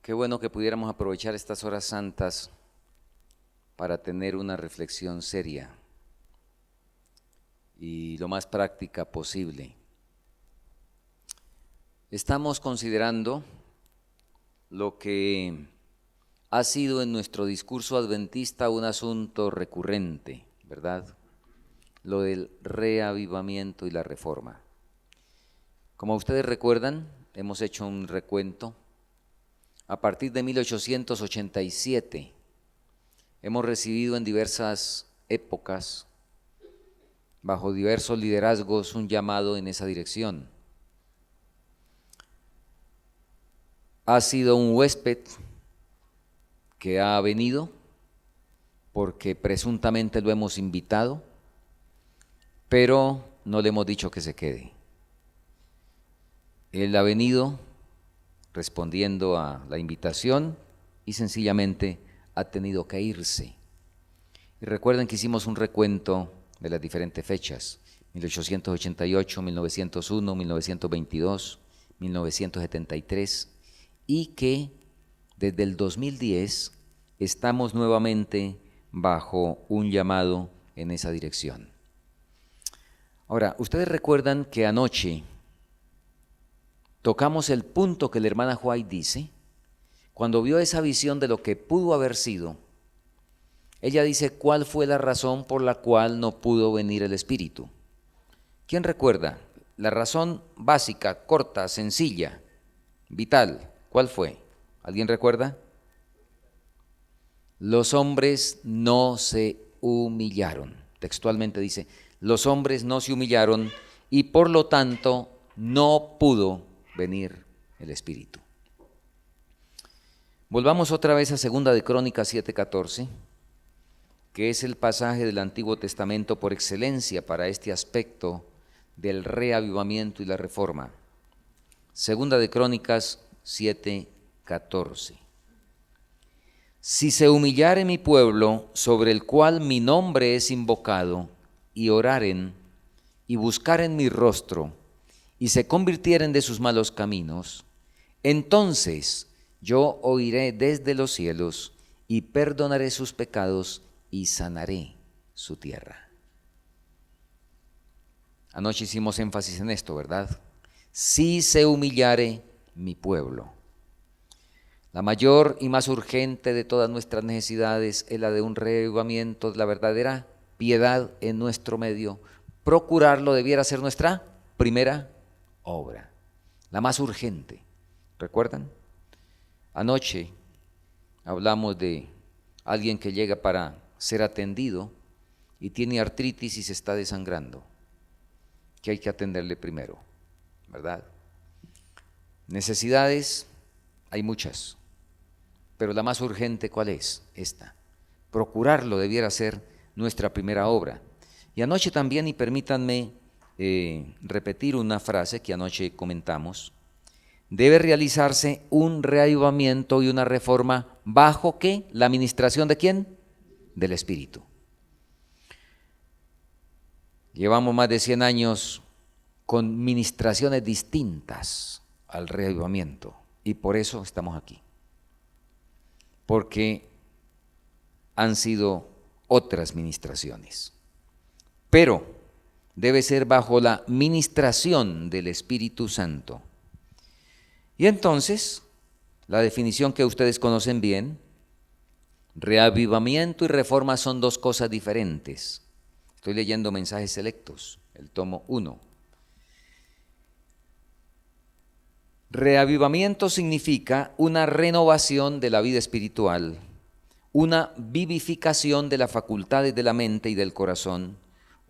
Qué bueno que pudiéramos aprovechar estas horas santas para tener una reflexión seria y lo más práctica posible. Estamos considerando lo que ha sido en nuestro discurso adventista un asunto recurrente, ¿verdad? Lo del reavivamiento y la reforma. Como ustedes recuerdan, hemos hecho un recuento. A partir de 1887 hemos recibido en diversas épocas, bajo diversos liderazgos, un llamado en esa dirección. Ha sido un huésped que ha venido porque presuntamente lo hemos invitado, pero no le hemos dicho que se quede. Él ha venido respondiendo a la invitación y sencillamente ha tenido que irse. Y recuerden que hicimos un recuento de las diferentes fechas: 1888, 1901, 1922, 1973, y que desde el 2010 estamos nuevamente bajo un llamado en esa dirección. Ahora, ustedes recuerdan que anoche tocamos el punto que la hermana White dice, cuando vio esa visión de lo que pudo haber sido. Ella dice cuál fue la razón por la cual no pudo venir el Espíritu. ¿Quién recuerda? La razón básica, corta, sencilla, vital, ¿cuál fue? ¿Alguien recuerda? Los hombres no se humillaron. Textualmente dice, los hombres no se humillaron y por lo tanto no pudo venir el Espíritu. Volvamos otra vez a 2 de Crónicas 7:14, que es el pasaje del Antiguo Testamento por excelencia para este aspecto del reavivamiento y la reforma. 2 de Crónicas 7:14. Si se humillare mi pueblo, sobre el cual mi nombre es invocado, y oraren, y buscaren mi rostro, y se convirtieren de sus malos caminos, entonces yo oiré desde los cielos, y perdonaré sus pecados, y sanaré su tierra. Anoche hicimos énfasis en esto, ¿verdad? Si se humillare mi pueblo. La mayor y más urgente de todas nuestras necesidades es la de un reavivamiento de la verdadera piedad en nuestro medio. Procurarlo debiera ser nuestra primera obra, la más urgente. ¿Recuerdan? Anoche hablamos de alguien que llega para ser atendido y tiene artritis y se está desangrando, que hay que atenderle primero, ¿verdad? Necesidades hay muchas, pero la más urgente, ¿cuál es? Esta. Procurarlo debiera ser nuestra primera obra. Y anoche también, y permítanme repetir una frase que anoche comentamos, debe realizarse un reavivamiento y una reforma bajo ¿qué? La administración ¿de quién? Del Espíritu. Llevamos más de 100 años con ministraciones distintas al reavivamiento y por eso estamos aquí. Porque han sido otras ministraciones. Pero debe ser bajo la ministración del Espíritu Santo. Y entonces, la definición que ustedes conocen bien, reavivamiento y reforma son dos cosas diferentes. Estoy leyendo Mensajes Selectos, el tomo 1. Reavivamiento significa una renovación de la vida espiritual, una vivificación de las facultades de la mente y del corazón,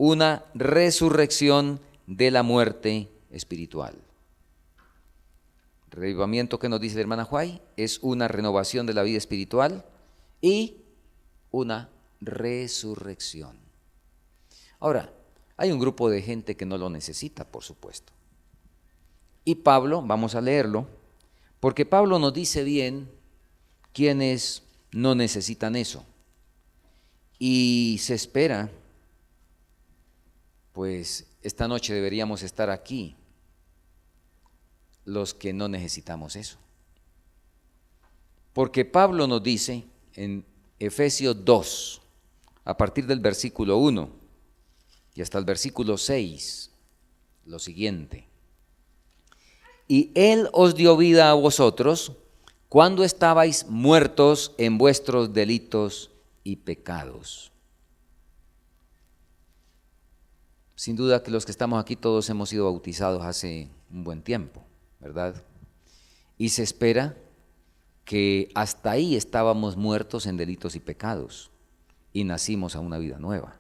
una resurrección de la muerte espiritual. Reavivamiento, que nos dice la hermana Juay, es una renovación de la vida espiritual y una resurrección. Ahora, hay un grupo de gente que no lo necesita, por supuesto. Y Pablo, vamos a leerlo, porque Pablo nos dice bien quiénes no necesitan eso. Y se espera, pues esta noche deberíamos estar aquí los que no necesitamos eso. Porque Pablo nos dice en Efesios 2, a partir del versículo 1 y hasta el versículo 6, lo siguiente. Y Él os dio vida a vosotros cuando estabais muertos en vuestros delitos y pecados. Sin duda que los que estamos aquí todos hemos sido bautizados hace un buen tiempo, ¿verdad? Y se espera que hasta ahí estábamos muertos en delitos y pecados y nacimos a una vida nueva.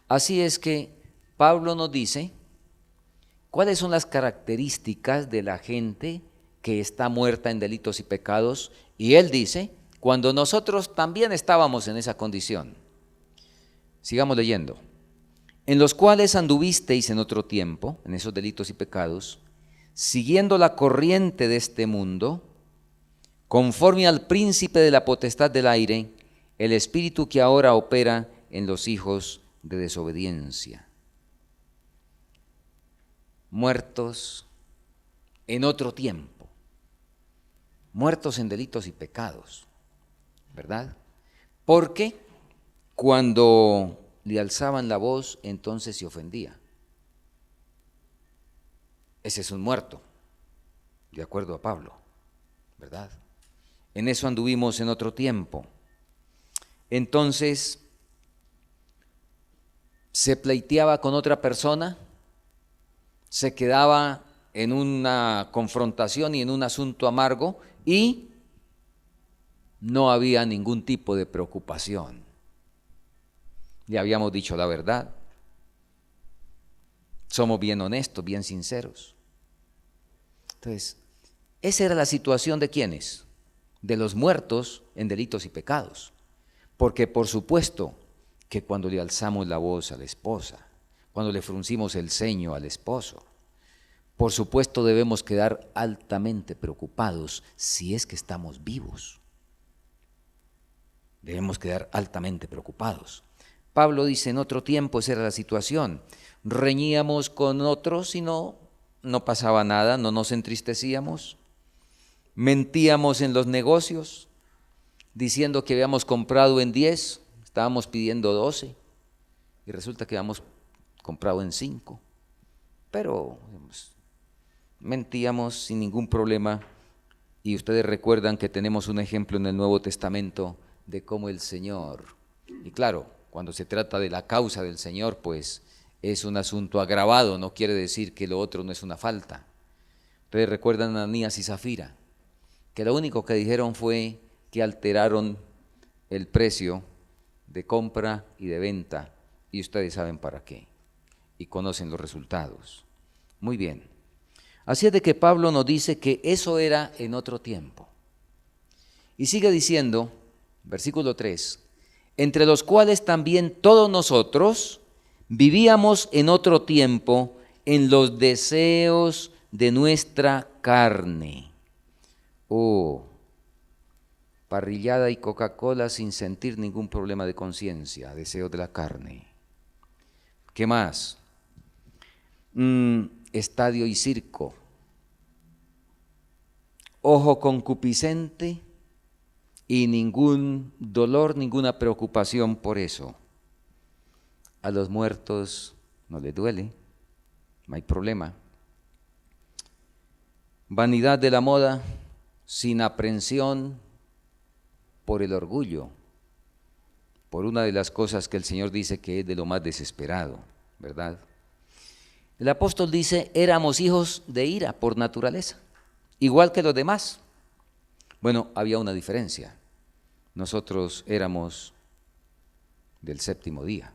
Así es que Pablo nos dice cuáles son las características de la gente que está muerta en delitos y pecados, y él dice, cuando nosotros también estábamos en esa condición. Sigamos leyendo. En los cuales anduvisteis en otro tiempo, en esos delitos y pecados, siguiendo la corriente de este mundo, conforme al príncipe de la potestad del aire, el espíritu que ahora opera en los hijos de desobediencia. Muertos en otro tiempo, muertos en delitos y pecados, ¿verdad? Porque cuando le alzaban la voz, entonces se ofendía. Ese es un muerto, de acuerdo a Pablo, ¿verdad? En eso anduvimos en otro tiempo. Entonces, se pleiteaba con otra persona, se quedaba en una confrontación y en un asunto amargo y no había ningún tipo de preocupación. Le habíamos dicho la verdad. Somos bien honestos, bien sinceros. Entonces, esa era la situación de ¿quiénes? De los muertos en delitos y pecados. Porque por supuesto que cuando le alzamos la voz a la esposa, cuando le fruncimos el ceño al esposo, por supuesto debemos quedar altamente preocupados si es que estamos vivos. Debemos quedar altamente preocupados. Pablo dice, en otro tiempo esa era la situación. Reñíamos con otros y no pasaba nada, no nos entristecíamos. Mentíamos en los negocios, diciendo que habíamos comprado en 10, estábamos pidiendo 12 y resulta que habíamos comprado en 5. Pero mentíamos sin ningún problema y ustedes recuerdan que tenemos un ejemplo en el Nuevo Testamento de cómo el Señor, y claro, cuando se trata de la causa del Señor, pues es un asunto agravado, no quiere decir que lo otro no es una falta. Ustedes recuerdan a Ananías y Zafira, que lo único que dijeron fue que alteraron el precio de compra y de venta, y ustedes saben para qué, y conocen los resultados. Muy bien. Así es de que Pablo nos dice que eso era en otro tiempo. Y sigue diciendo, versículo 3, entre los cuales también todos nosotros vivíamos en otro tiempo en los deseos de nuestra carne. Parrillada y Coca-Cola sin sentir ningún problema de conciencia, deseos de la carne. ¿Qué más? Estadio y circo. Ojo concupiscente y ningún dolor, ninguna preocupación por eso. A los muertos no les duele, no hay problema. Vanidad de la moda, sin aprensión por el orgullo, por una de las cosas que el Señor dice que es de lo más desesperado, ¿verdad? El apóstol dice, éramos hijos de ira por naturaleza, igual que los demás. Bueno, había una diferencia. Nosotros éramos del séptimo día,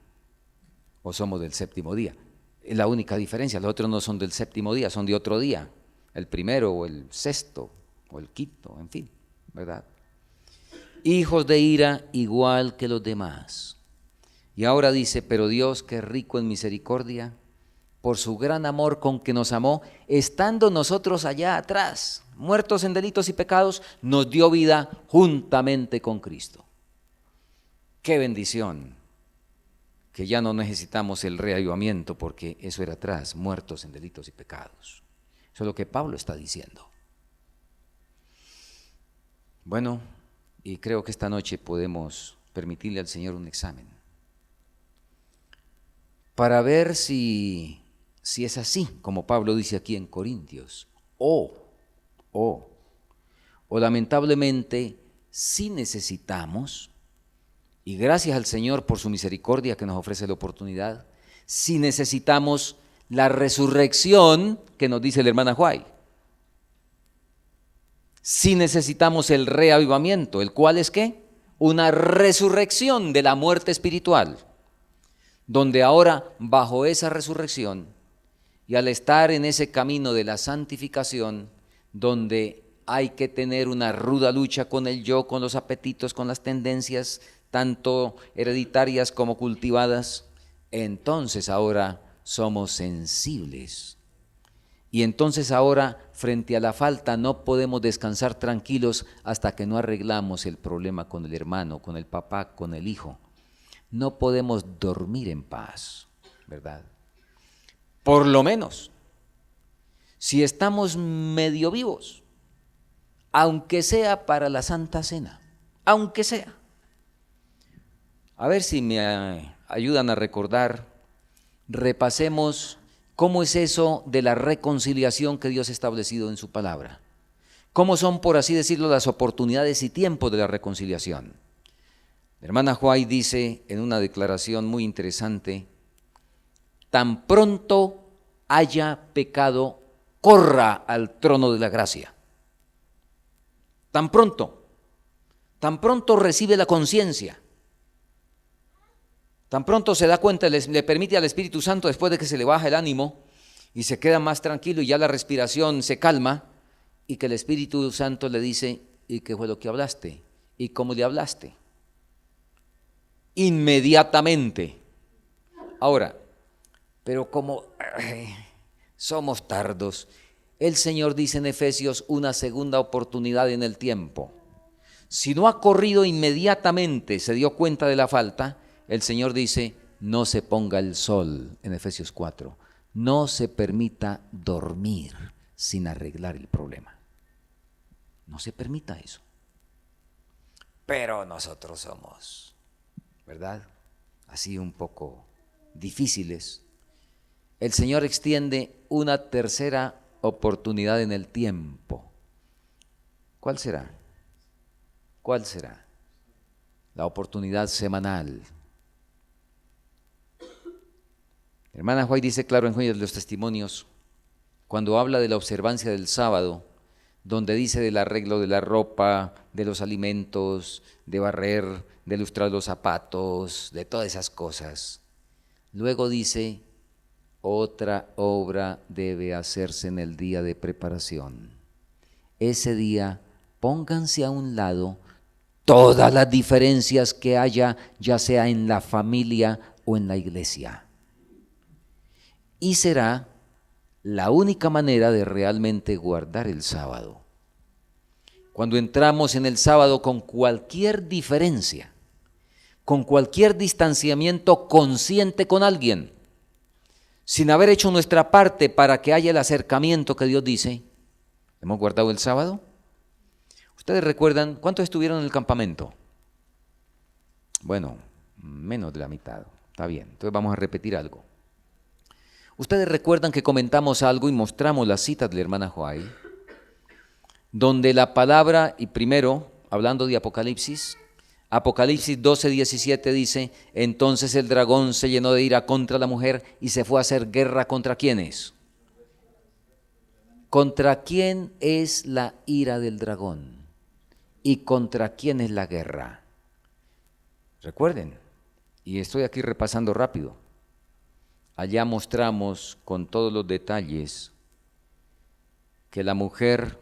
o somos del séptimo día. Es la única diferencia, los otros no son del séptimo día, son de otro día, el primero o el sexto o el quinto, en fin, ¿verdad? Hijos de ira igual que los demás. Y ahora dice, pero Dios, que es rico en misericordia, por su gran amor con que nos amó, estando nosotros allá atrás, muertos en delitos y pecados, nos dio vida juntamente con Cristo. ¡Qué bendición! Que ya no necesitamos el reavivamiento porque eso era atrás, muertos en delitos y pecados. Eso es lo que Pablo está diciendo. Bueno, y creo que esta noche podemos permitirle al Señor un examen para ver si es así, como Pablo dice aquí en Corintios, o lamentablemente sí necesitamos, y gracias al Señor por su misericordia que nos ofrece la oportunidad, sí necesitamos la resurrección que nos dice la hermana Huay. Sí necesitamos el reavivamiento, el cual es ¿qué? Una resurrección de la muerte espiritual, donde ahora bajo esa resurrección y al estar en ese camino de la santificación, donde hay que tener una ruda lucha con el yo, con los apetitos, con las tendencias, tanto hereditarias como cultivadas, entonces ahora somos sensibles. Y entonces ahora, frente a la falta, no podemos descansar tranquilos hasta que no arreglamos el problema con el hermano, con el papá, con el hijo. No podemos dormir en paz, ¿verdad? Por lo menos, si estamos medio vivos, aunque sea para la Santa Cena, aunque sea. A ver si me ayudan a recordar, repasemos cómo es eso de la reconciliación que Dios ha establecido en su palabra. ¿Cómo son, por así decirlo, las oportunidades y tiempos de la reconciliación? La hermana Huay dice en una declaración muy interesante, tan pronto haya pecado, corra al trono de la gracia. Tan pronto recibe la conciencia, tan pronto se da cuenta, le permite al Espíritu Santo, después de que se le baja el ánimo y se queda más tranquilo y ya la respiración se calma, y que el Espíritu Santo le dice, ¿y qué fue lo que hablaste? ¿Y cómo le hablaste? Inmediatamente. Ahora, pero como somos tardos, el Señor dice en Efesios una segunda oportunidad en el tiempo. Si no ha corrido inmediatamente, se dio cuenta de la falta, el Señor dice, no se ponga el sol, en Efesios 4, no se permita dormir sin arreglar el problema. No se permita eso. Pero nosotros somos, ¿verdad? Así un poco difíciles. El Señor extiende una tercera oportunidad en el tiempo. ¿Cuál será? ¿Cuál será? La oportunidad semanal. Hermana Huay dice claro en Joyas de los Testimonios, cuando habla de la observancia del sábado, donde dice del arreglo de la ropa, de los alimentos, de barrer, de lustrar los zapatos, de todas esas cosas. Luego dice, otra obra debe hacerse en el día de preparación. Ese día pónganse a un lado todas las diferencias que haya, ya sea en la familia o en la iglesia. Y será la única manera de realmente guardar el sábado. Cuando entramos en el sábado con cualquier diferencia, con cualquier distanciamiento consciente con alguien, sin haber hecho nuestra parte para que haya el acercamiento que Dios dice, ¿hemos guardado el sábado? ¿Ustedes recuerdan cuántos estuvieron en el campamento? Bueno, menos de la mitad. Está bien, entonces vamos a repetir algo. Ustedes recuerdan que comentamos algo y mostramos las citas de la hermana Huay, donde la palabra, y primero, hablando de Apocalipsis 12:17 dice, entonces el dragón se llenó de ira contra la mujer y se fue a hacer guerra contra ¿quiénes? ¿Contra quién es la ira del dragón? ¿Y contra quién es la guerra? Recuerden, y estoy aquí repasando rápido. Allá mostramos con todos los detalles que la mujer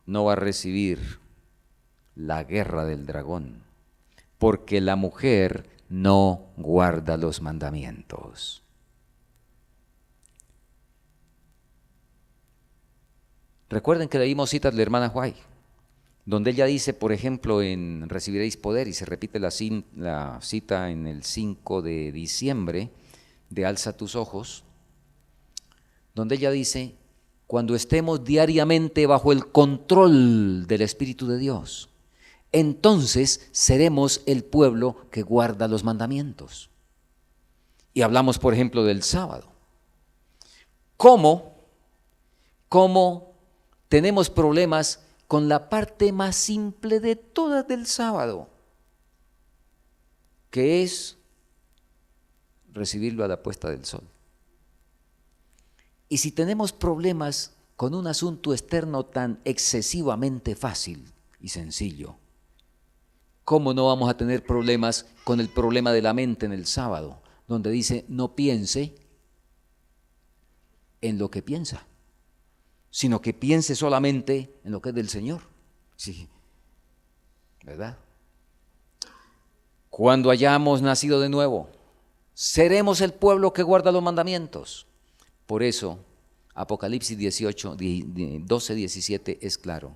no va a recibir la guerra del dragón, porque la mujer no guarda los mandamientos. Recuerden que leímos citas de la hermana Huay, donde ella dice, por ejemplo, en Recibiréis poder, y se repite la cita en el 5 de diciembre, de Alza tus ojos, donde ella dice, cuando estemos diariamente bajo el control del Espíritu de Dios, entonces seremos el pueblo que guarda los mandamientos. Y hablamos, por ejemplo, del sábado. ¿Cómo tenemos problemas con la parte más simple de todas del sábado? Que es recibirlo a la puesta del sol. Y si tenemos problemas con un asunto externo tan excesivamente fácil y sencillo, ¿cómo no vamos a tener problemas con el problema de la mente en el sábado, donde dice no piense en lo que piensa, sino que piense solamente en lo que es del Señor? Sí, ¿verdad? Cuando hayamos nacido de nuevo, seremos el pueblo que guarda los mandamientos. Por eso, Apocalipsis 12, 17 es claro.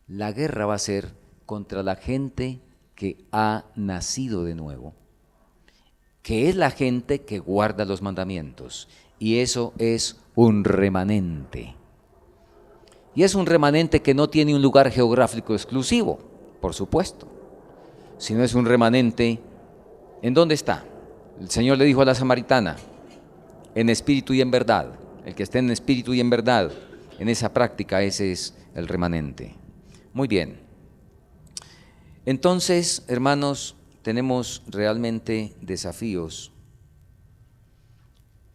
La guerra va a ser contra la gente que ha nacido de nuevo, que es la gente que guarda los mandamientos. Y eso es un remanente. Y es un remanente que no tiene un lugar geográfico exclusivo, por supuesto, sino es un remanente. ¿En dónde está? El Señor le dijo a la samaritana, en espíritu y en verdad. El que esté en espíritu y en verdad, en esa práctica, ese es el remanente. Muy bien. Entonces, hermanos, tenemos realmente desafíos.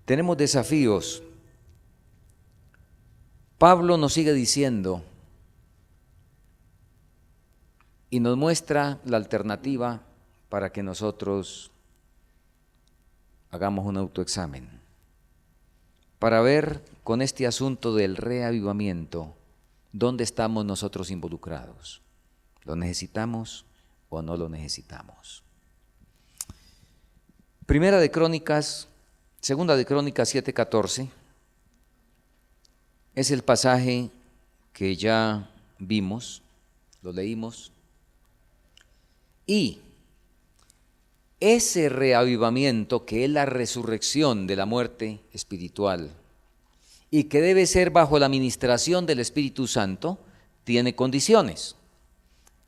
Tenemos desafíos. Pablo nos sigue diciendo y nos muestra la alternativa para que nosotros hagamos un autoexamen, para ver con este asunto del reavivamiento dónde estamos nosotros involucrados. ¿Lo necesitamos o no lo necesitamos? Segunda de Crónicas 7:14 es el pasaje que ya vimos, lo leímos, y ese reavivamiento, que es la resurrección de la muerte espiritual y que debe ser bajo la administración del Espíritu Santo, tiene condiciones.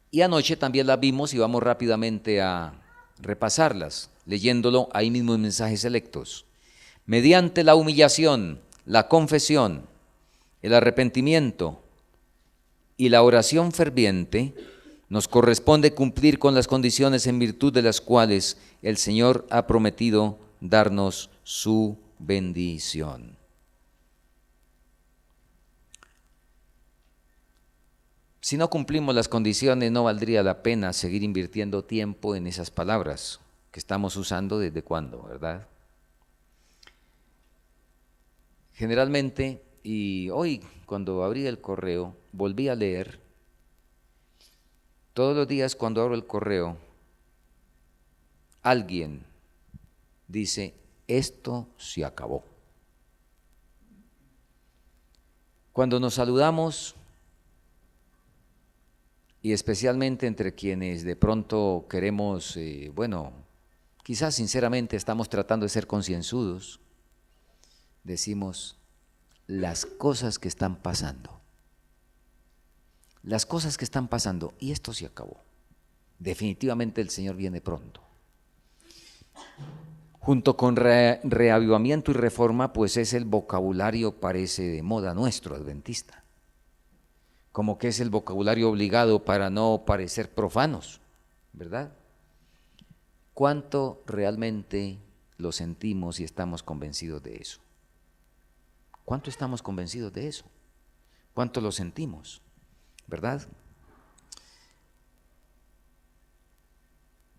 Y anoche también las vimos y vamos rápidamente a repasarlas, leyéndolo ahí mismo en mensajes selectos. Mediante la humillación, la confesión, el arrepentimiento y la oración ferviente, nos corresponde cumplir con las condiciones en virtud de las cuales el Señor ha prometido darnos su bendición. Si no cumplimos las condiciones, no valdría la pena seguir invirtiendo tiempo en esas palabras que estamos usando desde cuándo, ¿verdad? Generalmente, y hoy cuando abrí el correo, volví a leer. Todos los días cuando abro el correo, alguien dice, esto se acabó. Cuando nos saludamos, y especialmente entre quienes de pronto queremos, quizás sinceramente estamos tratando de ser concienzudos, decimos las cosas que están pasando. Las cosas que están pasando, y esto se acabó. Definitivamente el Señor viene pronto. Junto con reavivamiento y reforma, pues es el vocabulario, parece de moda nuestro, adventista. Como que es el vocabulario obligado para no parecer profanos, ¿verdad? ¿Cuánto realmente lo sentimos y estamos convencidos de eso? ¿Cuánto estamos convencidos de eso? ¿Cuánto lo sentimos? ¿Verdad?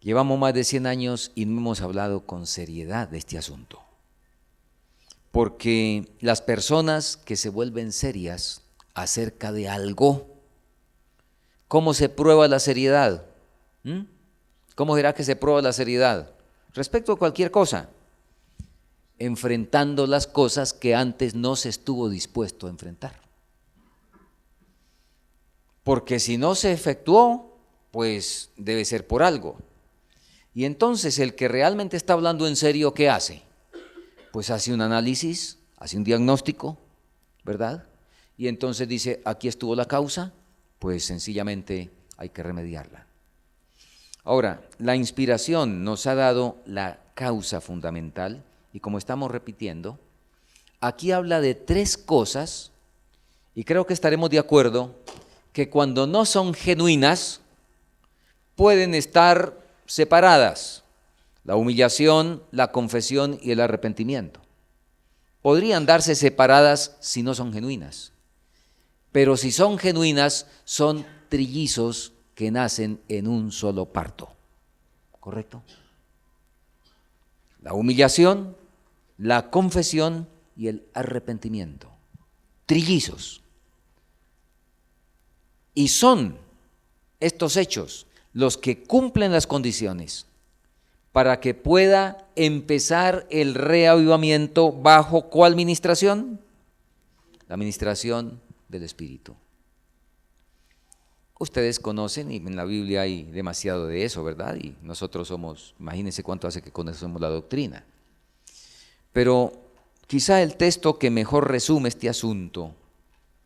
Llevamos más de 100 años y no hemos hablado con seriedad de este asunto. Porque las personas que se vuelven serias acerca de algo, ¿cómo se prueba la seriedad? ¿Cómo será que se prueba la seriedad? Respecto a cualquier cosa, enfrentando las cosas que antes no se estuvo dispuesto a enfrentar. Porque si no se efectuó, pues debe ser por algo. Y entonces el que realmente está hablando en serio, ¿qué hace? Pues hace un análisis, hace un diagnóstico, ¿verdad? Y entonces dice, aquí estuvo la causa, pues sencillamente hay que remediarla. Ahora, la inspiración nos ha dado la causa fundamental y como estamos repitiendo, aquí habla de tres cosas y creo que estaremos de acuerdo que cuando no son genuinas pueden estar separadas: la humillación, la confesión y el arrepentimiento. Podrían darse separadas si no son genuinas, pero si son genuinas son trillizos que nacen en un solo parto, ¿correcto? La humillación, la confesión y el arrepentimiento, trillizos. Y son estos hechos los que cumplen las condiciones para que pueda empezar el reavivamiento. ¿Bajo cuál ministración? La ministración del Espíritu. Ustedes conocen, y en la Biblia hay demasiado de eso, ¿verdad? Y nosotros somos, imagínense cuánto hace que conocemos la doctrina. Pero quizá el texto que mejor resume este asunto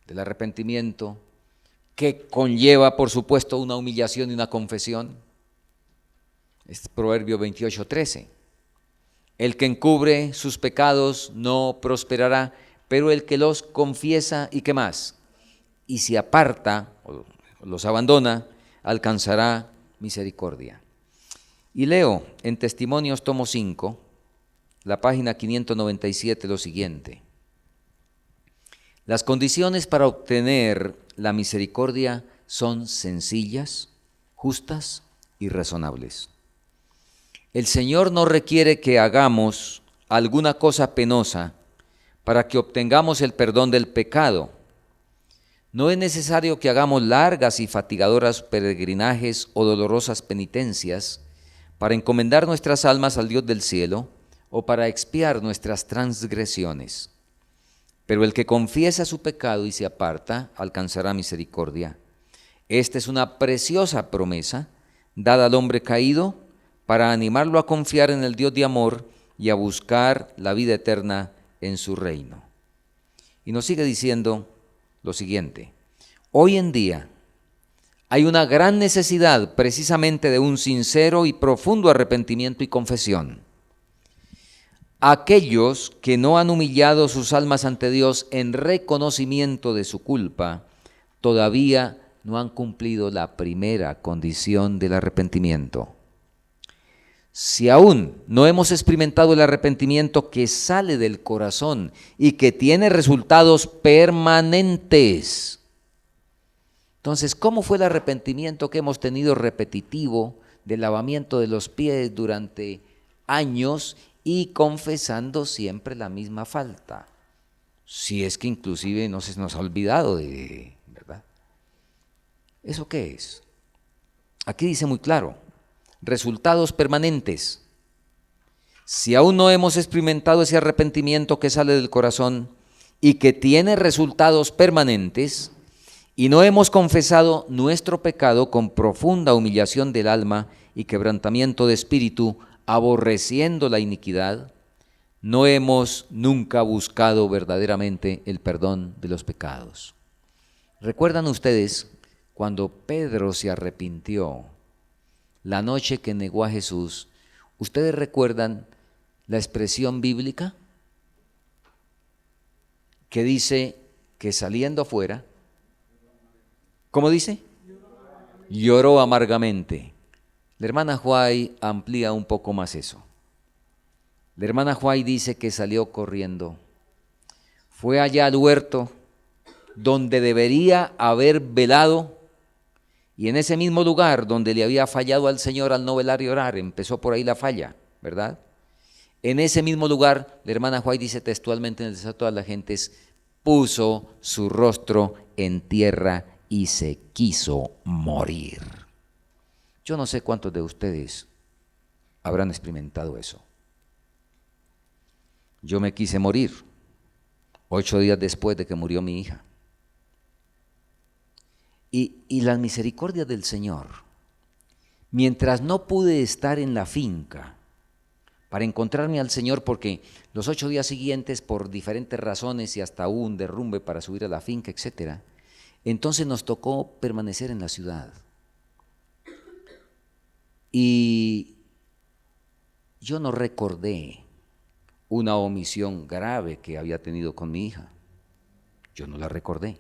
del arrepentimiento, que conlleva, por supuesto, una humillación y una confesión, es Proverbio 28:13. El que encubre sus pecados no prosperará, pero el que los confiesa, ¿y qué más? Y se aparta, o los abandona, alcanzará misericordia. Y leo en Testimonios, tomo 5, la página 597, lo siguiente. Las condiciones para obtener la misericordia son sencillas, justas y razonables. El Señor no requiere que hagamos alguna cosa penosa para que obtengamos el perdón del pecado. No es necesario que hagamos largas y fatigadoras peregrinajes o dolorosas penitencias para encomendar nuestras almas al Dios del cielo o para expiar nuestras transgresiones. Pero el que confiesa su pecado y se aparta, alcanzará misericordia. Esta es una preciosa promesa dada al hombre caído para animarlo a confiar en el Dios de amor y a buscar la vida eterna en su reino. Y nos sigue diciendo lo siguiente: hoy en día hay una gran necesidad precisamente de un sincero y profundo arrepentimiento y confesión. Aquellos que no han humillado sus almas ante Dios en reconocimiento de su culpa, todavía no han cumplido la primera condición del arrepentimiento. Si aún no hemos experimentado el arrepentimiento que sale del corazón y que tiene resultados permanentes, entonces, ¿cómo fue el arrepentimiento que hemos tenido repetitivo del lavamiento de los pies durante años y confesando siempre la misma falta? Si es que inclusive no se nos ha olvidado ¿verdad? ¿Eso qué es? Aquí dice muy claro: resultados permanentes. Si aún no hemos experimentado ese arrepentimiento que sale del corazón y que tiene resultados permanentes, y no hemos confesado nuestro pecado con profunda humillación del alma y quebrantamiento de espíritu, aborreciendo la iniquidad, no hemos nunca buscado verdaderamente el perdón de los pecados. ¿Recuerdan ustedes cuando Pedro se arrepintió la noche que negó a Jesús? ¿Ustedes recuerdan la expresión bíblica que dice que saliendo afuera, ¿cómo dice? Lloró amargamente. La hermana Huay amplía un poco más eso. La hermana Huay dice que salió corriendo. Fue allá al huerto donde debería haber velado, y en ese mismo lugar donde le había fallado al Señor al no velar y orar, empezó por ahí la falla, ¿verdad? En ese mismo lugar, la hermana Huay dice textualmente en el deseo de todas las gentes, puso su rostro en tierra y se quiso morir. Yo no sé cuántos de ustedes habrán experimentado eso. Yo me quise morir 8 días después de que murió mi hija. Y las misericordias del Señor, mientras no pude estar en la finca para encontrarme al Señor, porque los 8 días siguientes, por diferentes razones y hasta hubo un derrumbe para subir a la finca, etcétera, entonces nos tocó permanecer en la ciudad. Y yo no recordé una omisión grave que había tenido con mi hija. Yo no la recordé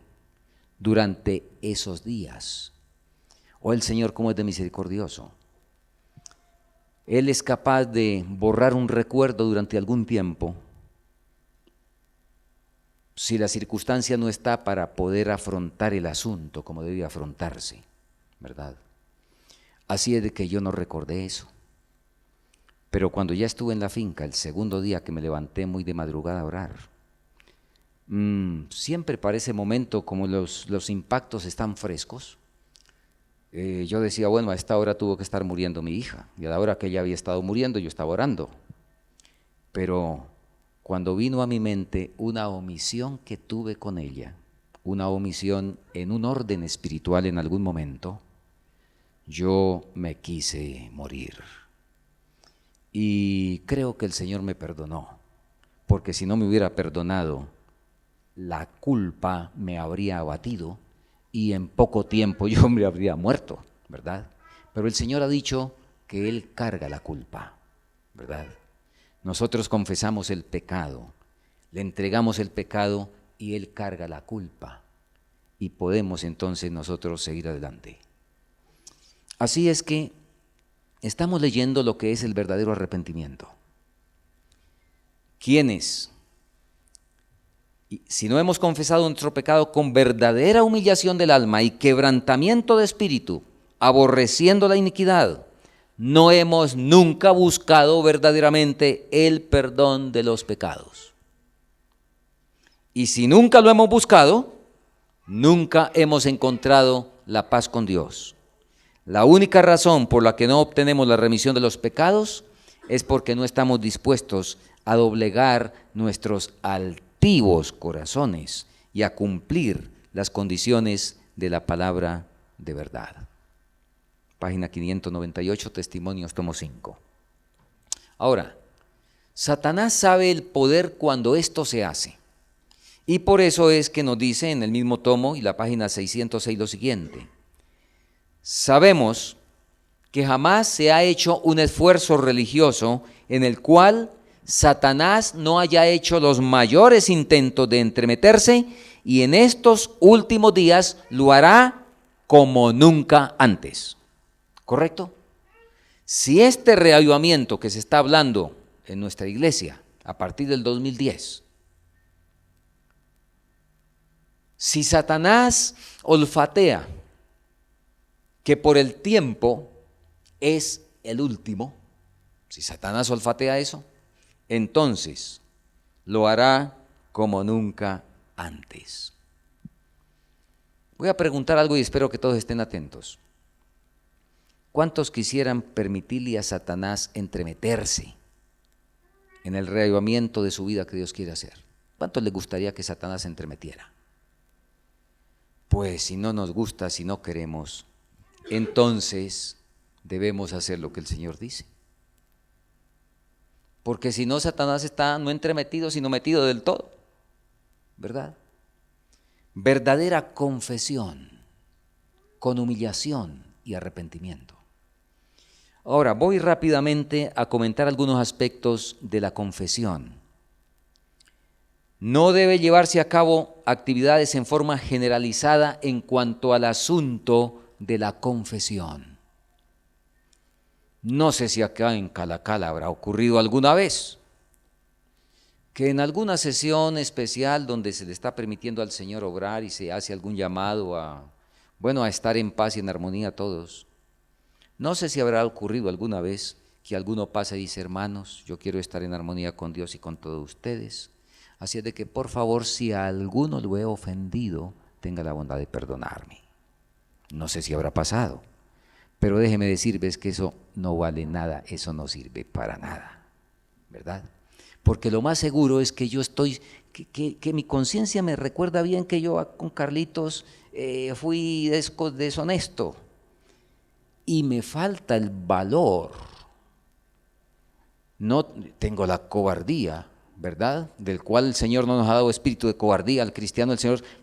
durante esos días. Oh, el Señor, cómo es de misericordioso. Él es capaz de borrar un recuerdo durante algún tiempo si la circunstancia no está para poder afrontar el asunto como debe afrontarse, ¿verdad? Así es de que yo no recordé eso. Pero cuando ya estuve en la finca, el segundo día que me levanté muy de madrugada a orar, siempre para ese momento, como los impactos están frescos, yo decía, bueno, a esta hora tuvo que estar muriendo mi hija, y a la hora que ella había estado muriendo, yo estaba orando. Pero cuando vino a mi mente una omisión que tuve con ella, una omisión en un orden espiritual en algún momento, yo me quise morir. Y creo que el Señor me perdonó, porque si no me hubiera perdonado, la culpa me habría abatido y en poco tiempo yo me habría muerto, ¿verdad? Pero el Señor ha dicho que Él carga la culpa, ¿verdad? Nosotros confesamos el pecado, le entregamos el pecado y Él carga la culpa y podemos entonces nosotros seguir adelante. Así es que estamos leyendo lo que es el verdadero arrepentimiento. ¿Quiénes? Si no hemos confesado nuestro pecado con verdadera humillación del alma y quebrantamiento de espíritu, aborreciendo la iniquidad, no hemos nunca buscado verdaderamente el perdón de los pecados. Y si nunca lo hemos buscado, nunca hemos encontrado la paz con Dios. La única razón por la que no obtenemos la remisión de los pecados es porque no estamos dispuestos a doblegar nuestros altivos corazones y a cumplir las condiciones de la palabra de verdad. Página 598, Testimonios, tomo 5. Ahora, Satanás sabe el poder cuando esto se hace. Y por eso es que nos dice en el mismo tomo y la página 606 lo siguiente. Sabemos que jamás se ha hecho un esfuerzo religioso en el cual Satanás no haya hecho los mayores intentos de entremeterse y en estos últimos días lo hará como nunca antes. ¿Correcto? Si este reavivamiento que se está hablando en nuestra iglesia a partir del 2010, si Satanás olfatea que por el tiempo es el último, si Satanás olfatea eso, entonces lo hará como nunca antes. Voy a preguntar algo y espero que todos estén atentos. ¿Cuántos quisieran permitirle a Satanás entremeterse en el reavivamiento de su vida que Dios quiere hacer? ¿Cuántos les gustaría que Satanás se entremetiera? Pues si no nos gusta, si no queremos, entonces debemos hacer lo que el Señor dice. Porque si no, Satanás está no entremetido, sino metido del todo, ¿verdad? Verdadera confesión, con humillación y arrepentimiento. Ahora, voy rápidamente a comentar algunos aspectos de la confesión. No debe llevarse a cabo actividades en forma generalizada en cuanto al asunto de la confesión. No sé si acá en Calacala habrá ocurrido alguna vez que en alguna sesión especial donde se le está permitiendo al Señor obrar y se hace algún llamado a estar en paz y en armonía todos. No sé si habrá ocurrido alguna vez que alguno pase y dice, hermanos, yo quiero estar en armonía con Dios y con todos ustedes. Así es de que, por favor, si a alguno lo he ofendido, tenga la bondad de perdonarme. No sé si habrá pasado, pero déjeme decirles que eso no vale nada, eso no sirve para nada, ¿verdad? Porque lo más seguro es que yo estoy, que mi conciencia me recuerda bien que yo con Carlitos fui deshonesto y me falta el valor. No tengo la cobardía, ¿verdad? Del cual el Señor no nos ha dado espíritu de cobardía al cristiano.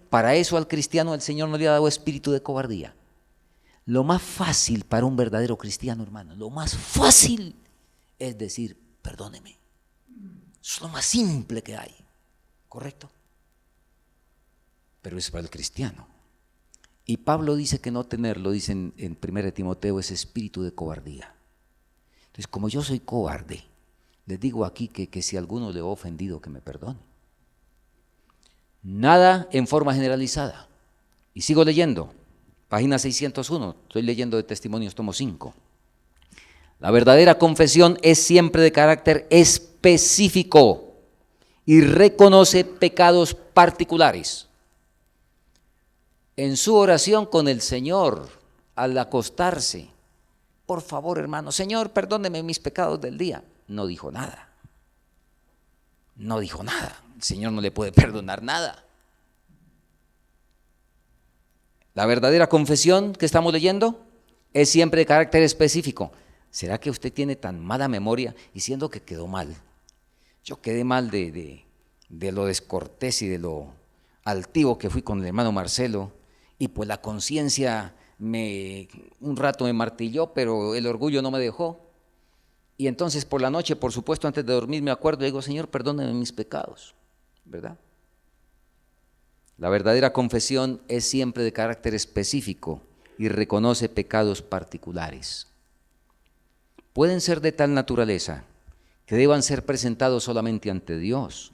Para eso al cristiano el Señor no le ha dado espíritu de cobardía. Lo más fácil para un verdadero cristiano, hermano, lo más fácil es decir, perdóneme. Es lo más simple que hay, ¿correcto? Pero es para el cristiano. Y Pablo dice que no tenerlo, dice en 1 Timoteo, es espíritu de cobardía. Entonces, como yo soy cobarde, les digo aquí que si alguno le ha ofendido, que me perdone. Nada en forma generalizada. Y sigo leyendo, página 601, estoy leyendo de Testimonios, tomo 5. La verdadera confesión es siempre de carácter específico y reconoce pecados particulares. En su oración con el Señor, al acostarse, por favor, hermano, Señor, perdóneme mis pecados del día. No dijo nada. No dijo nada. El Señor no le puede perdonar nada. La verdadera confesión que estamos leyendo es siempre de carácter específico. ¿Será que usted tiene tan mala memoria y siendo que quedó mal? Yo quedé mal de lo descortés y de lo altivo que fui con el hermano Marcelo, y pues la conciencia un rato me martilló, pero el orgullo no me dejó. Y entonces por la noche, por supuesto, antes de dormir me acuerdo y digo, Señor, perdóname mis pecados, ¿verdad? La verdadera confesión es siempre de carácter específico y reconoce pecados particulares. Pueden ser de tal naturaleza que deban ser presentados solamente ante Dios,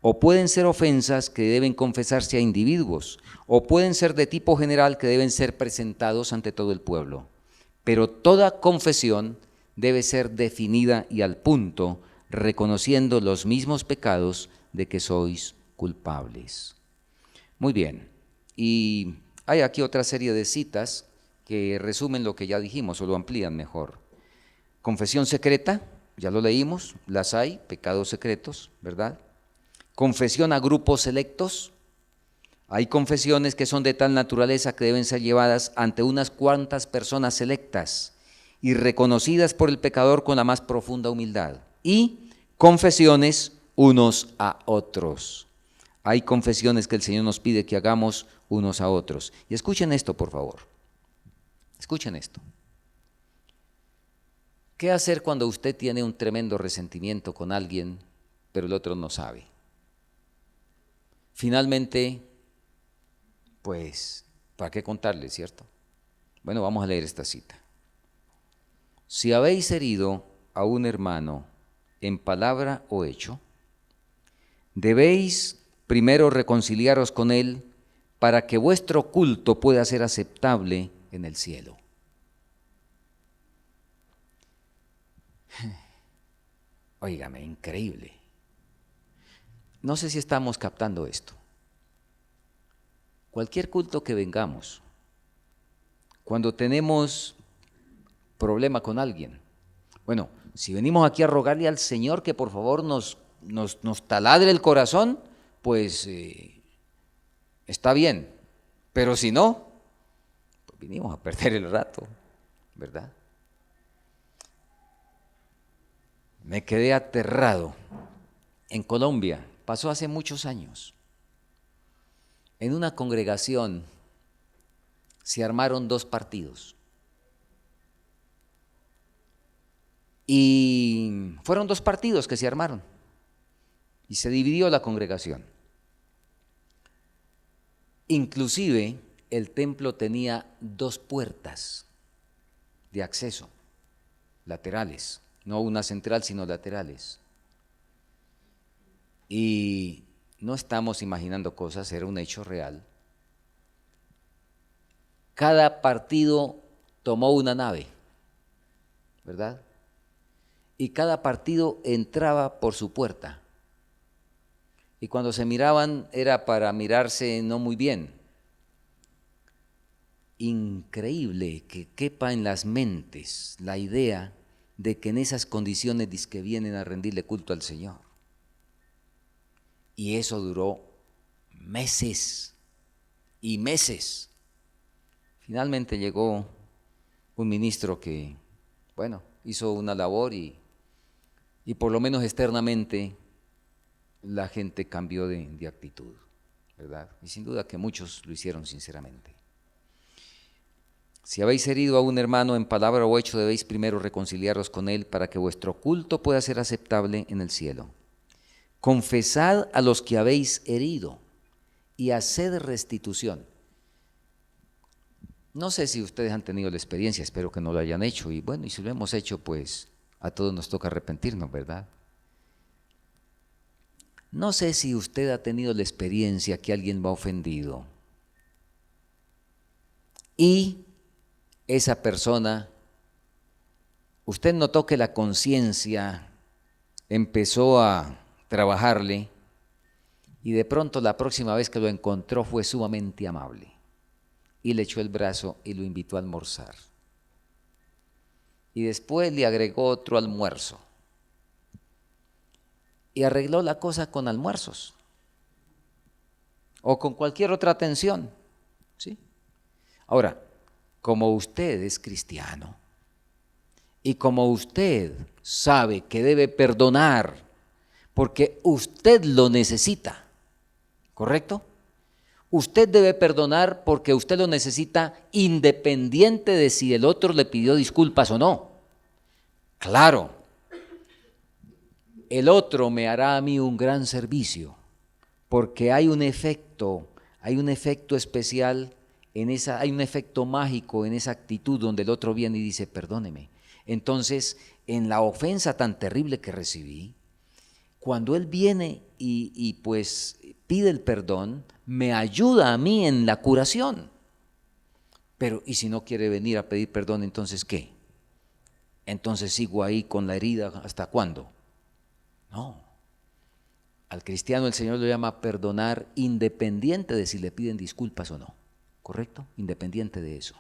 o pueden ser ofensas que deben confesarse a individuos, o pueden ser de tipo general que deben ser presentados ante todo el pueblo. Pero toda confesión debe ser definida y al punto, reconociendo los mismos pecados de que sois culpables. Muy bien, y hay aquí otra serie de citas que resumen lo que ya dijimos o lo amplían mejor. Confesión secreta, ya lo leímos, las hay, pecados secretos, ¿verdad? Confesión a grupos selectos, hay confesiones que son de tal naturaleza que deben ser llevadas ante unas cuantas personas selectas y reconocidas por el pecador con la más profunda humildad. Y confesiones unos a otros. Hay confesiones que el Señor nos pide que hagamos unos a otros. Y escuchen esto, por favor. Escuchen esto. ¿Qué hacer cuando usted tiene un tremendo resentimiento con alguien, pero el otro no sabe? Finalmente, pues, ¿para qué contarle, cierto? Bueno, vamos a leer esta cita. Si habéis herido a un hermano en palabra o hecho, debéis primero reconciliaros con él para que vuestro culto pueda ser aceptable en el cielo. Óigame, increíble. No sé si estamos captando esto. Cualquier culto que vengamos, cuando tenemos problema con alguien, bueno, si venimos aquí a rogarle al Señor que por favor nos taladre el corazón, pues está bien, pero si no, pues vinimos a perder el rato, ¿verdad? Me quedé aterrado. En Colombia, pasó hace muchos años. En una congregación se armaron dos partidos. Y fueron dos partidos que se armaron. Y se dividió la congregación. Inclusive el templo tenía dos puertas de acceso, laterales, no una central, sino laterales. Y no estamos imaginando cosas, era un hecho real. Cada partido tomó una nave, ¿verdad? Y cada partido entraba por su puerta. Y cuando se miraban era para mirarse no muy bien. Increíble que quepa en las mentes la idea de que en esas condiciones dizque vienen a rendirle culto al Señor. Y eso duró meses y meses. Finalmente llegó un ministro que, bueno, hizo una labor y por lo menos externamente la gente cambió de actitud, ¿verdad? Y sin duda que muchos lo hicieron sinceramente. Si habéis herido a un hermano en palabra o hecho, debéis primero reconciliaros con él para que vuestro culto pueda ser aceptable en el cielo. Confesad a los que habéis herido y haced restitución. No sé si ustedes han tenido la experiencia, espero que no lo hayan hecho. Y bueno, y si lo hemos hecho, pues a todos nos toca arrepentirnos, ¿verdad? No sé si usted ha tenido la experiencia que alguien va ofendido y esa persona, usted notó que la conciencia empezó a trabajarle y de pronto la próxima vez que lo encontró fue sumamente amable y le echó el brazo y lo invitó a almorzar. Y después le agregó otro almuerzo y arregló la cosa con almuerzos o con cualquier otra atención, ¿sí? Ahora, como usted es cristiano y como usted sabe que debe perdonar porque usted lo necesita, ¿correcto? Usted debe perdonar porque usted lo necesita independiente de si el otro le pidió disculpas o no. Claro, el otro me hará a mí un gran servicio porque hay un efecto especial hay un efecto mágico en esa actitud donde el otro viene y dice, perdóneme. Entonces, en la ofensa tan terrible que recibí, cuando él viene y pues pide el perdón, me ayuda a mí en la curación. Pero, ¿y si no quiere venir a pedir perdón, entonces qué? Entonces sigo ahí con la herida, ¿hasta cuándo? No. Al cristiano el Señor lo llama perdonar independiente de si le piden disculpas o no. ¿Correcto? Independiente de eso.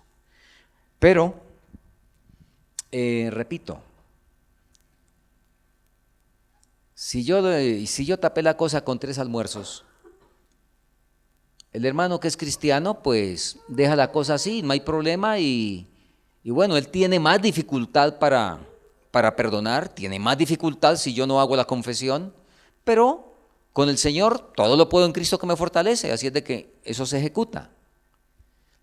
Pero, repito, si yo tapé la cosa con 3 almuerzos, el hermano que es cristiano, pues deja la cosa así, no hay problema y bueno, él tiene más dificultad para perdonar, tiene más dificultad si yo no hago la confesión, pero con el Señor todo lo puedo en Cristo que me fortalece, así es de que eso se ejecuta.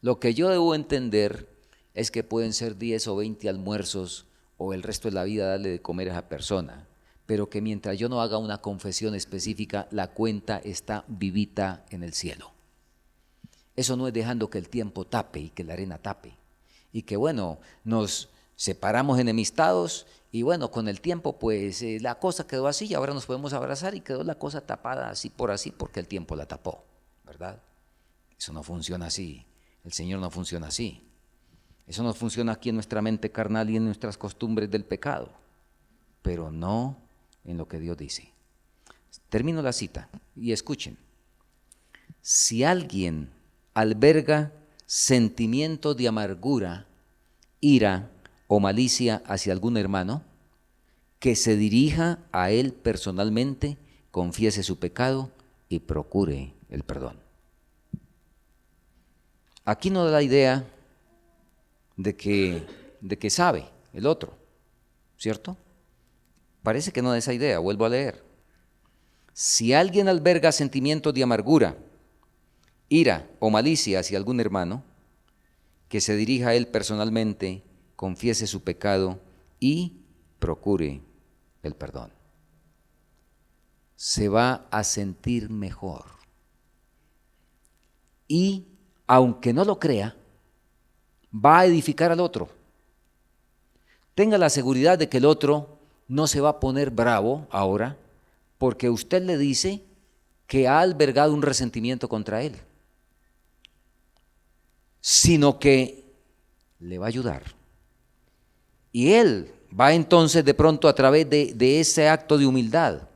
Lo que yo debo entender es que pueden ser 10 o 20 almuerzos o el resto de la vida darle de comer a esa persona, pero que mientras yo no haga una confesión específica, la cuenta está vivita en el cielo. Eso no es dejando que el tiempo tape y que la arena tape. Y que bueno, nos separamos enemistados y bueno, con el tiempo pues la cosa quedó así y ahora nos podemos abrazar y quedó la cosa tapada así porque el tiempo la tapó, ¿verdad? Eso no funciona así. El Señor no funciona así. Eso no funciona aquí en nuestra mente carnal y en nuestras costumbres del pecado, pero no en lo que Dios dice. Termino la cita y escuchen. Si alguien alberga sentimiento de amargura, ira o malicia hacia algún hermano, que se dirija a él personalmente, confiese su pecado y procure el perdón. Aquí no da la idea de que sabe el otro, ¿cierto? Parece que no da esa idea, vuelvo a leer. Si alguien alberga sentimientos de amargura, ira o malicia hacia algún hermano, que se dirija a él personalmente, confiese su pecado y procure el perdón. Se va a sentir mejor. Y aunque no lo crea, va a edificar al otro. Tenga la seguridad de que el otro no se va a poner bravo ahora porque usted le dice que ha albergado un resentimiento contra él, sino que le va a ayudar. Y él va entonces de pronto a través de ese acto de humildad,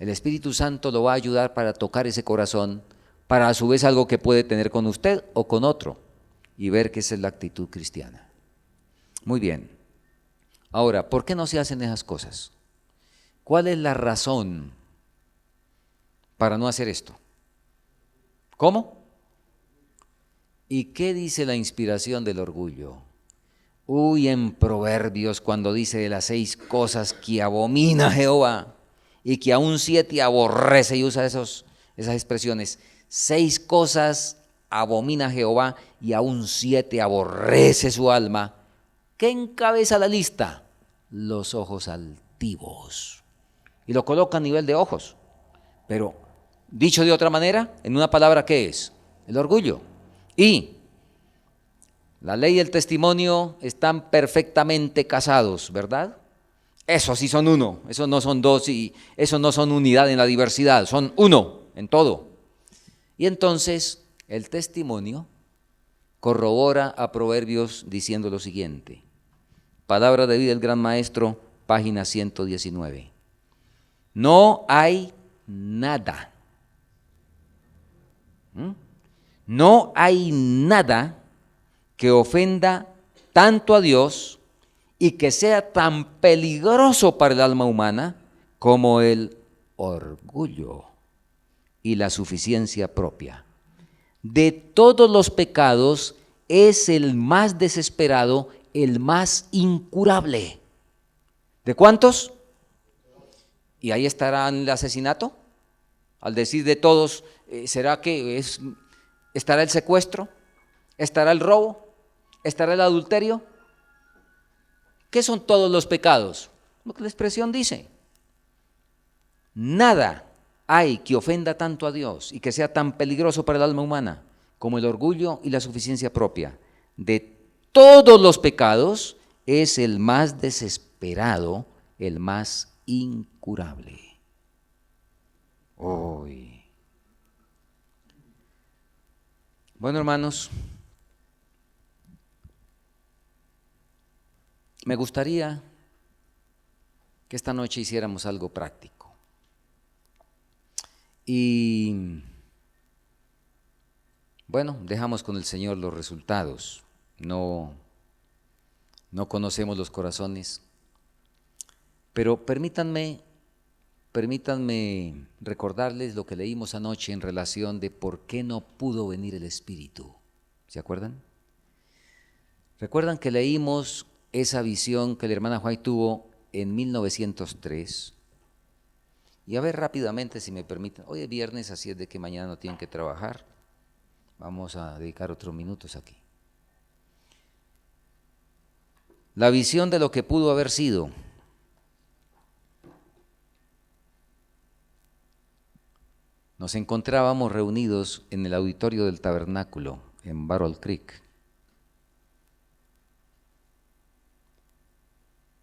el Espíritu Santo lo va a ayudar para tocar ese corazón, para a su vez algo que puede tener con usted o con otro, y ver que esa es la actitud cristiana. Muy bien. Ahora, ¿por qué no se hacen esas cosas? ¿Cuál es la razón para no hacer esto? ¿Cómo? ¿Y qué dice la inspiración del orgullo? Uy, en Proverbios cuando dice de las 6 cosas que abomina Jehová y que aún 7 aborrece y usa esas expresiones. 6 cosas abomina a Jehová y aún 7 aborrece su alma. ¿Qué encabeza la lista? Los ojos altivos. Y lo coloca a nivel de ojos. Pero, dicho de otra manera, en una palabra, ¿qué es? El orgullo. Y la ley y el testimonio están perfectamente casados, ¿verdad? Eso sí son uno, eso no son dos y eso no son unidad en la diversidad, son uno en todo. Y entonces el testimonio corrobora a Proverbios diciendo lo siguiente. Palabra de vida del Gran Maestro, página 119. No hay nada. No hay nada que ofenda tanto a Dios y que sea tan peligroso para el alma humana como el orgullo y la suficiencia propia. De todos los pecados es el más desesperado, el más incurable. ¿De cuántos? ¿Y ahí estará el asesinato? Al decir de todos, ¿será que estará el secuestro? ¿Estará el robo? ¿Estará el adulterio? ¿Qué son todos los pecados? Lo que la expresión dice. Nada hay que ofenda tanto a Dios y que sea tan peligroso para el alma humana como el orgullo y la suficiencia propia. De todos los pecados es el más desesperado, el más incurable. Hoy. Bueno, hermanos, me gustaría que esta noche hiciéramos algo práctico. Y bueno, dejamos con el Señor los resultados. No conocemos los corazones. Pero permítanme recordarles lo que leímos anoche en relación de por qué no pudo venir el Espíritu. ¿Se acuerdan? ¿Recuerdan que leímos esa visión que la hermana White tuvo en 1903? Y a ver rápidamente, si me permiten. Hoy es viernes, así es de que mañana no tienen que trabajar. Vamos a dedicar otros minutos aquí. La visión de lo que pudo haber sido. Nos encontrábamos reunidos en el auditorio del tabernáculo en Barrel Creek.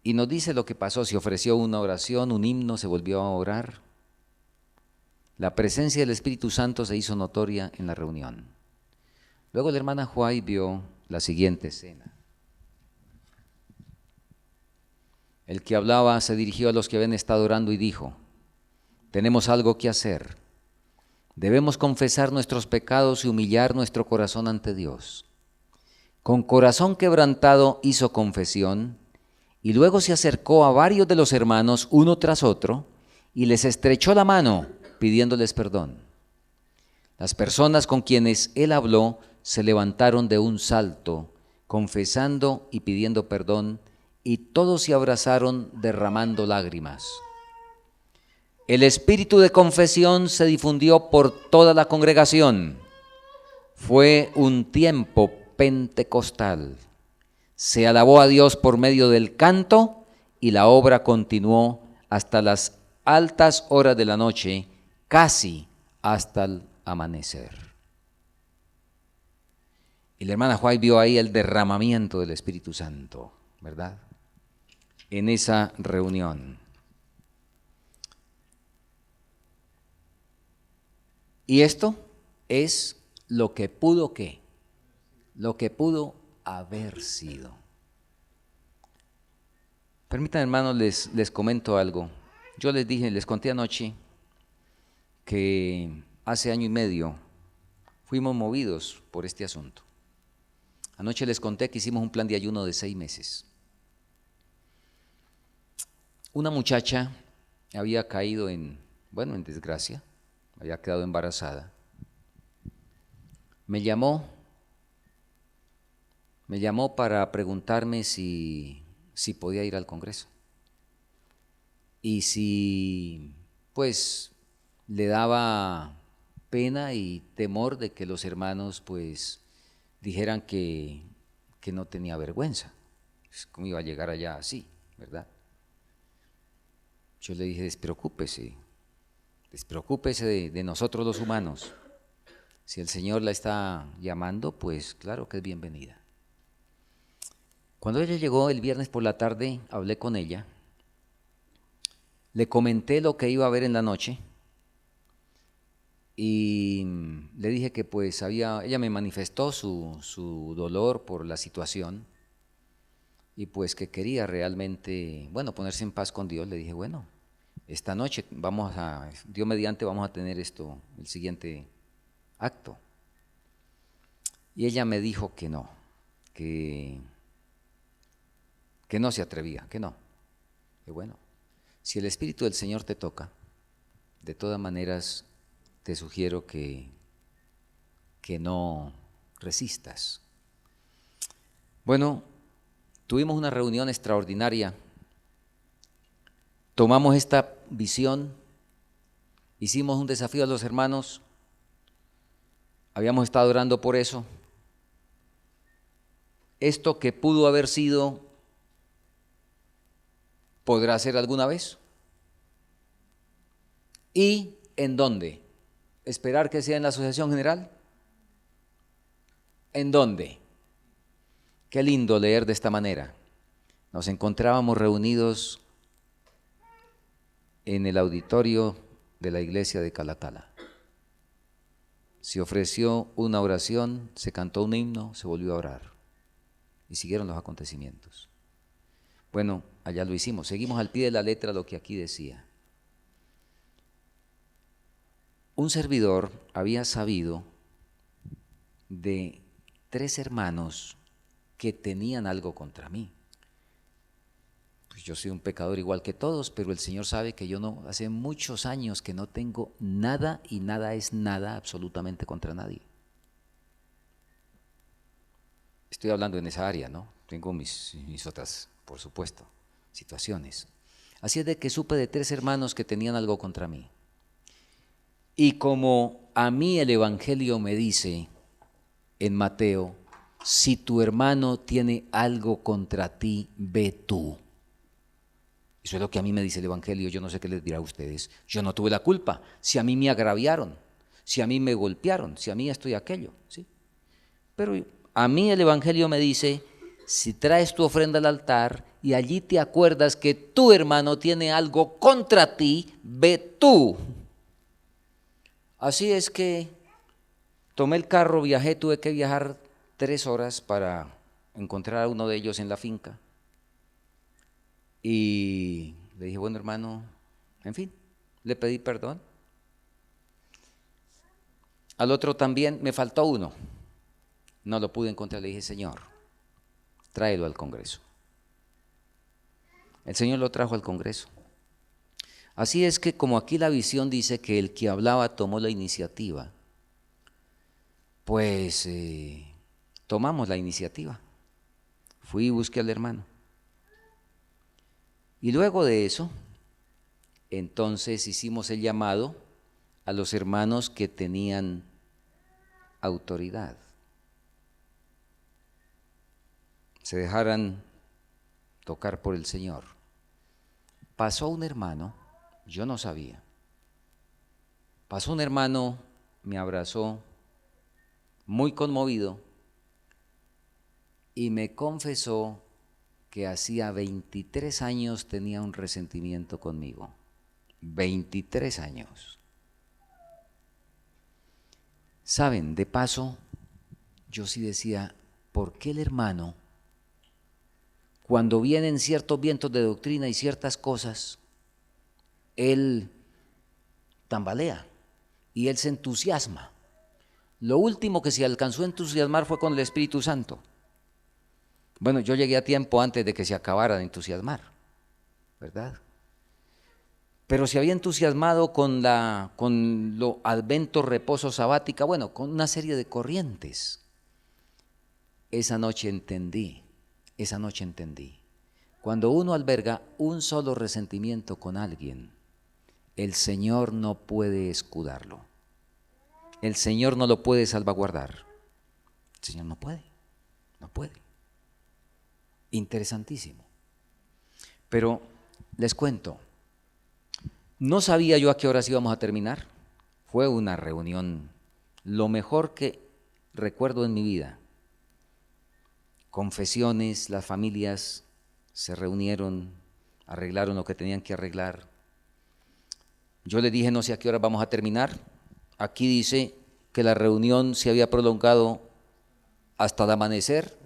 Y nos dice lo que pasó, se ofreció una oración, un himno, se volvió a orar. La presencia del Espíritu Santo se hizo notoria en la reunión. Luego la hermana White vio la siguiente escena. El que hablaba se dirigió a los que habían estado orando y dijo: tenemos algo que hacer. Debemos confesar nuestros pecados y humillar nuestro corazón ante Dios. Con corazón quebrantado hizo confesión y luego se acercó a varios de los hermanos uno tras otro y les estrechó la mano pidiéndoles perdón. Las personas con quienes él habló se levantaron de un salto, confesando y pidiendo perdón, y todos se abrazaron derramando lágrimas. El espíritu de confesión se difundió por toda la congregación. Fue un tiempo pentecostal. Se alabó a Dios por medio del canto y la obra continuó hasta las altas horas de la noche, casi hasta el amanecer. Y la hermana White vio ahí el derramamiento del Espíritu Santo, ¿verdad? En esa reunión. Y esto es lo que pudo ¿qué? Lo que pudo haber sido. Permítanme, hermanos, les comento algo. Yo les conté anoche que hace año y medio fuimos movidos por este asunto. Anoche les conté que hicimos un plan de ayuno de 6 meses. Una muchacha había caído en desgracia, había quedado embarazada. Me llamó para preguntarme si podía ir al Congreso y si pues le daba pena y temor de que los hermanos pues dijeran que no tenía vergüenza. ¿Cómo iba a llegar allá así, verdad? Yo le dije, despreocúpese de nosotros los humanos. Si el Señor la está llamando, pues claro que es bienvenida. Cuando ella llegó el viernes por la tarde, hablé con ella, le comenté lo que iba a ver en la noche y le dije que pues ella me manifestó su dolor por la situación y pues que quería realmente, bueno, ponerse en paz con Dios. Le dije, bueno, esta noche Dios mediante, vamos a tener el siguiente acto. Y ella me dijo que no, que no se atrevía, que no. Que bueno, si el Espíritu del Señor te toca, de todas maneras te sugiero que no resistas. Bueno, tuvimos una reunión extraordinaria, tomamos esta visión, hicimos un desafío a los hermanos, habíamos estado orando por eso. Esto que pudo haber sido, ¿podrá ser alguna vez? ¿Y en dónde? ¿Esperar que sea en la Asociación General? ¿En dónde? Qué lindo leer de esta manera. Nos encontrábamos reunidos en el auditorio de la iglesia de Calatala. Se ofreció una oración, se cantó un himno, se volvió a orar y siguieron los acontecimientos. Bueno, allá lo hicimos, seguimos al pie de la letra lo que aquí decía. Un servidor había sabido de 3 hermanos que tenían algo contra mí. Pues yo soy un pecador igual que todos, pero el Señor sabe que hace muchos años que no tengo nada y nada es nada absolutamente contra nadie. Estoy hablando en esa área, ¿no? Tengo mis otras, por supuesto, situaciones. Así es de que supe de 3 hermanos que tenían algo contra mí. Y como a mí el Evangelio me dice en Mateo, si tu hermano tiene algo contra ti, ve tú. Eso es lo que a mí me dice el Evangelio, yo no sé qué les dirá a ustedes. Yo no tuve la culpa, si a mí me agraviaron, si a mí me golpearon, si a mí esto y aquello, ¿sí? Pero a mí el Evangelio me dice, si traes tu ofrenda al altar y allí te acuerdas que tu hermano tiene algo contra ti, ve tú. Así es que tomé el carro, viajé, tuve que viajar 3 horas para encontrar a uno de ellos en la finca. Y le dije, bueno hermano, en fin, le pedí perdón. Al otro también me faltó uno, no lo pude encontrar, le dije, Señor, tráelo al Congreso. El Señor lo trajo al Congreso. Así es que como aquí la visión dice que el que hablaba tomó la iniciativa, pues tomamos la iniciativa. Fui y busqué al hermano. Y luego de eso, entonces hicimos el llamado a los hermanos que tenían autoridad. Se dejaran tocar por el Señor. Pasó un hermano, yo no sabía. Pasó un hermano, me abrazó, muy conmovido, y me confesó que hacía 23 años tenía un resentimiento conmigo. 23 años. Saben, de paso, yo sí decía, ¿por qué el hermano, cuando vienen ciertos vientos de doctrina y ciertas cosas, él tambalea y él se entusiasma? Lo último que se alcanzó a entusiasmar fue con el Espíritu Santo. Bueno, yo llegué a tiempo antes de que se acabara de entusiasmar, ¿verdad? Pero se había entusiasmado con lo advento, reposo, sabática, bueno, con una serie de corrientes. Esa noche entendí. Cuando uno alberga un solo resentimiento con alguien, el Señor no puede escudarlo. el Señor no lo puede salvaguardar. El Señor no puede, no puede. Interesantísimo. Pero les cuento, no sabía yo a qué horas íbamos a terminar. Fue una reunión, lo mejor que recuerdo en mi vida. Confesiones, las familias se reunieron, arreglaron lo que tenían que arreglar. Yo le dije, no sé a qué hora vamos a terminar. Aquí dice que la reunión se había prolongado hasta el amanecer.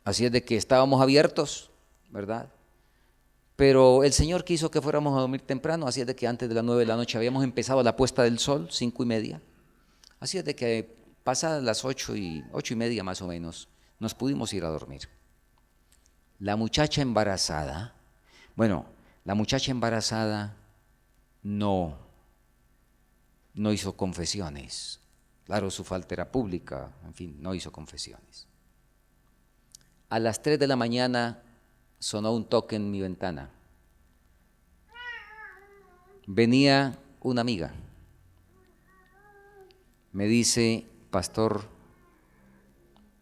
Así es de que estábamos abiertos, ¿verdad? Pero el Señor quiso que fuéramos a dormir temprano, así es de que antes de las 9 de la noche habíamos empezado la puesta del sol, 5:30. Así es de que pasadas las 8:30 más o menos, nos pudimos ir a dormir. La muchacha embarazada, la muchacha embarazada no hizo confesiones. Claro, su falta era pública, en fin, no hizo confesiones. A las 3 de la mañana sonó un toque en mi ventana. Venía una amiga. Me dice, pastor,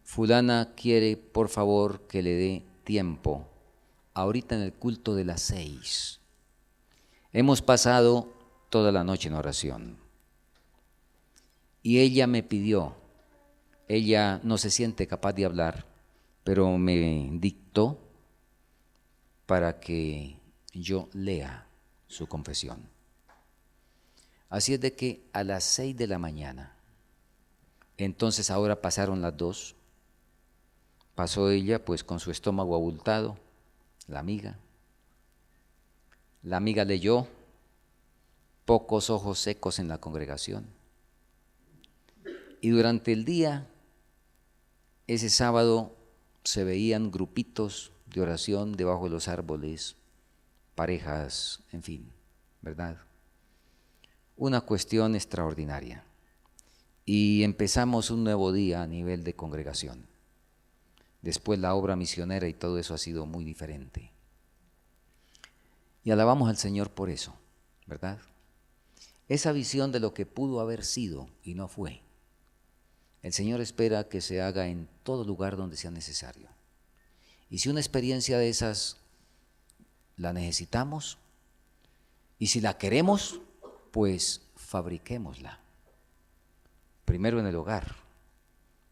fulana quiere por favor que le dé tiempo, ahorita en el culto de las 6. Hemos pasado toda la noche en oración. Y ella me pidió, ella no se siente capaz de hablar, pero me dictó para que yo lea su confesión. Así es de que a las 6 de la mañana, entonces ahora pasaron las 2, pasó ella pues con su estómago abultado, la amiga leyó, pocos ojos secos en la congregación. Y durante el día, ese sábado, se veían grupitos de oración debajo de los árboles, parejas, en fin, ¿verdad? Una cuestión extraordinaria. Y empezamos un nuevo día a nivel de congregación. Después la obra misionera y todo eso ha sido muy diferente. Y alabamos al Señor por eso, ¿verdad? Esa visión de lo que pudo haber sido y no fue. El Señor espera que se haga en todo lugar donde sea necesario. Y si una experiencia de esas la necesitamos, y si la queremos, pues fabriquémosla. Primero en el hogar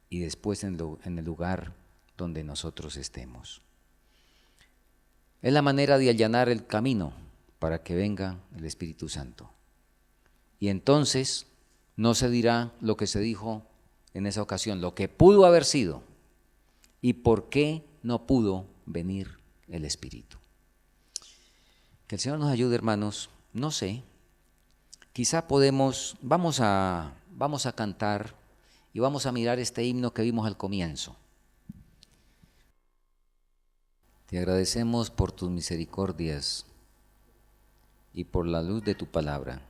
y después en el lugar donde nosotros estemos. Es la manera de allanar el camino para que venga el Espíritu Santo. Y entonces no se dirá lo que se dijo en esa ocasión, lo que pudo haber sido y por qué no pudo venir el Espíritu. Que el Señor nos ayude, hermanos. No sé, quizá vamos a cantar y vamos a mirar este himno que vimos al comienzo. Te agradecemos por tus misericordias y por la luz de tu palabra.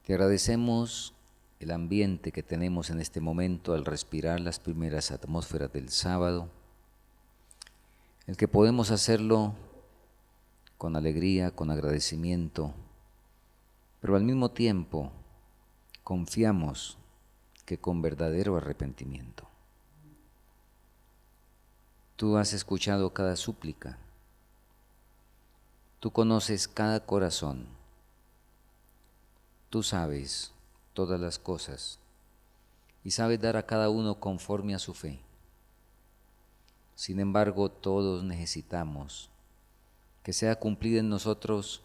Te agradecemos el ambiente que tenemos en este momento al respirar las primeras atmósferas del sábado, el que podemos hacerlo con alegría, con agradecimiento, pero al mismo tiempo confiamos que con verdadero arrepentimiento. Tú has escuchado cada súplica, tú conoces cada corazón, tú sabes todas las cosas y sabes dar a cada uno conforme a su fe. Sin embargo, todos necesitamos que sea cumplida en nosotros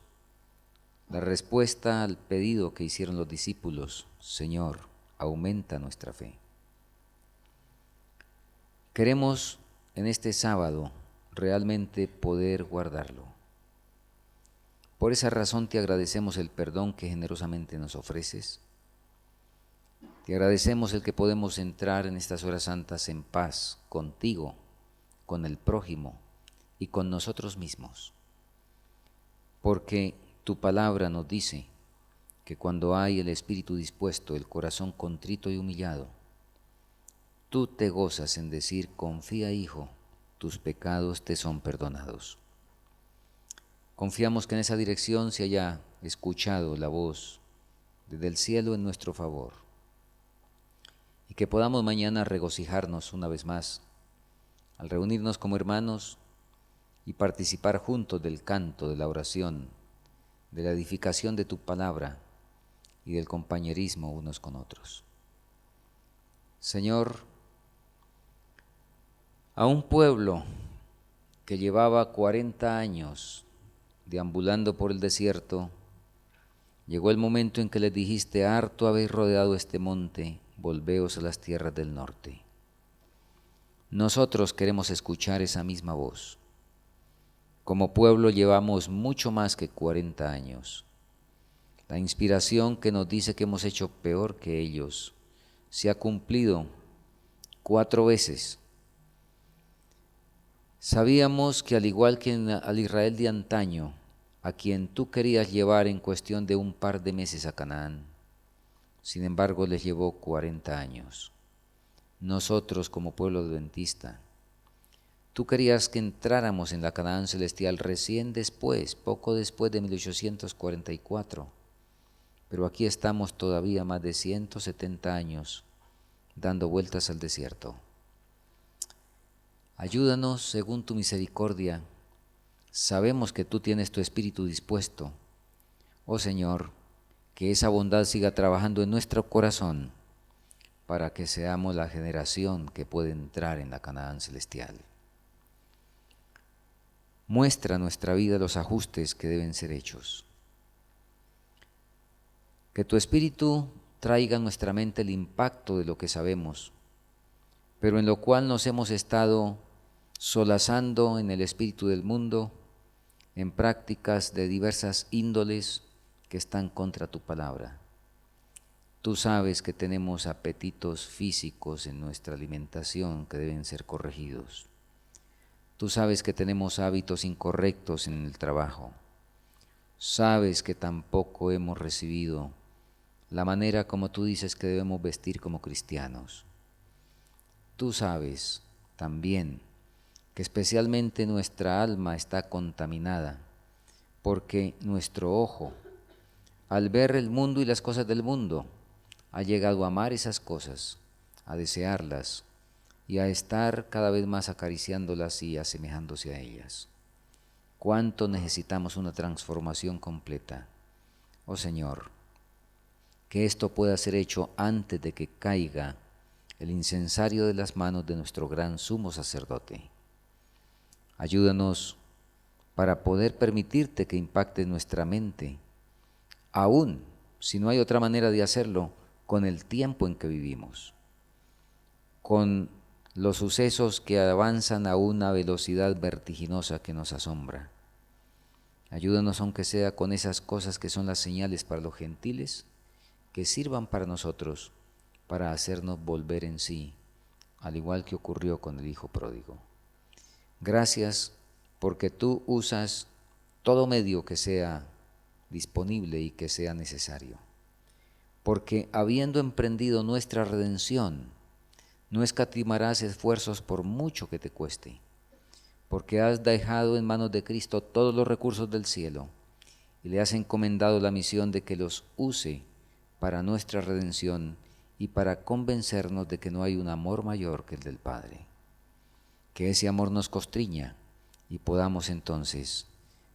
la respuesta al pedido que hicieron los discípulos: Señor, aumenta nuestra fe. Queremos en este sábado realmente poder guardarlo. Por esa razón te agradecemos el perdón que generosamente nos ofreces. Te agradecemos el que podemos entrar en estas horas santas en paz contigo, con el prójimo y con nosotros mismos. Porque tu palabra nos dice que cuando hay el espíritu dispuesto, el corazón contrito y humillado, tú te gozas en decir: confía, hijo, tus pecados te son perdonados. Confiamos que en esa dirección se haya escuchado la voz desde el cielo en nuestro favor, y que podamos mañana regocijarnos una vez más al reunirnos como hermanos y participar juntos del canto, de la oración, de la edificación de tu palabra y del compañerismo unos con otros. Señor, a un pueblo que llevaba 40 años deambulando por el desierto, llegó el momento en que les dijiste: harto habéis rodeado este monte, volveos a las tierras del norte. Nosotros queremos escuchar esa misma voz. Como pueblo llevamos mucho más que 40 años. La inspiración que nos dice que hemos hecho peor que ellos se ha cumplido 4 veces. Sabíamos que al igual que al Israel de antaño, a quien tú querías llevar en cuestión de un par de meses a Canaán, sin embargo les llevó 40 años. Nosotros como pueblo adventista, tú querías que entráramos en la Canaán celestial recién después, poco después de 1844, pero aquí estamos todavía más de 170 años dando vueltas al desierto. Ayúdanos según tu misericordia. Sabemos que tú tienes tu espíritu dispuesto. Oh Señor, que esa bondad siga trabajando en nuestro corazón para que seamos la generación que puede entrar en la Canaán celestial. Muestra a nuestra vida los ajustes que deben ser hechos. Que tu espíritu traiga a nuestra mente el impacto de lo que sabemos, pero en lo cual nos hemos estado solazando en el espíritu del mundo, en prácticas de diversas índoles que están contra tu palabra. Tú sabes que tenemos apetitos físicos en nuestra alimentación que deben ser corregidos. Tú sabes que tenemos hábitos incorrectos en el trabajo. Sabes que tampoco hemos recibido la manera como tú dices que debemos vestir como cristianos. Tú sabes también que especialmente nuestra alma está contaminada, porque nuestro ojo, al ver el mundo y las cosas del mundo, ha llegado a amar esas cosas, a desearlas y a estar cada vez más acariciándolas y asemejándose a ellas. ¿Cuánto necesitamos una transformación completa? Oh Señor, que esto pueda ser hecho antes de que caiga el incensario de las manos de nuestro gran sumo sacerdote. Ayúdanos para poder permitirte que impacte nuestra mente, aún si no hay otra manera de hacerlo, con el tiempo en que vivimos, con los sucesos que avanzan a una velocidad vertiginosa que nos asombra. Ayúdanos aunque sea con esas cosas que son las señales para los gentiles, que sirvan para nosotros, para hacernos volver en sí, al igual que ocurrió con el Hijo pródigo. Gracias porque tú usas todo medio que sea disponible y que sea necesario. Porque habiendo emprendido nuestra redención, no escatimarás esfuerzos por mucho que te cueste, porque has dejado en manos de Cristo todos los recursos del cielo y le has encomendado la misión de que los use para nuestra redención y para convencernos de que no hay un amor mayor que el del Padre. Que ese amor nos constriña y podamos entonces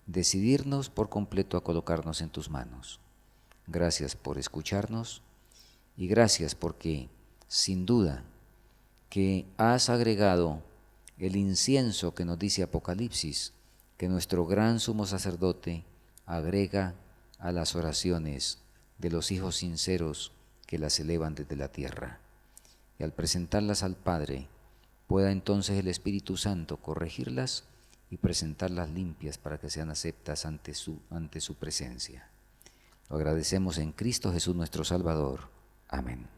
decidirnos por completo a colocarnos en tus manos. Gracias por escucharnos y gracias porque, sin duda, que has agregado el incienso que nos dice Apocalipsis, que nuestro gran sumo sacerdote agrega a las oraciones de los hijos sinceros que las elevan desde la tierra. Y al presentarlas al Padre, pueda entonces el Espíritu Santo corregirlas y presentarlas limpias para que sean aceptas ante su presencia. Lo agradecemos en Cristo Jesús nuestro Salvador. Amén.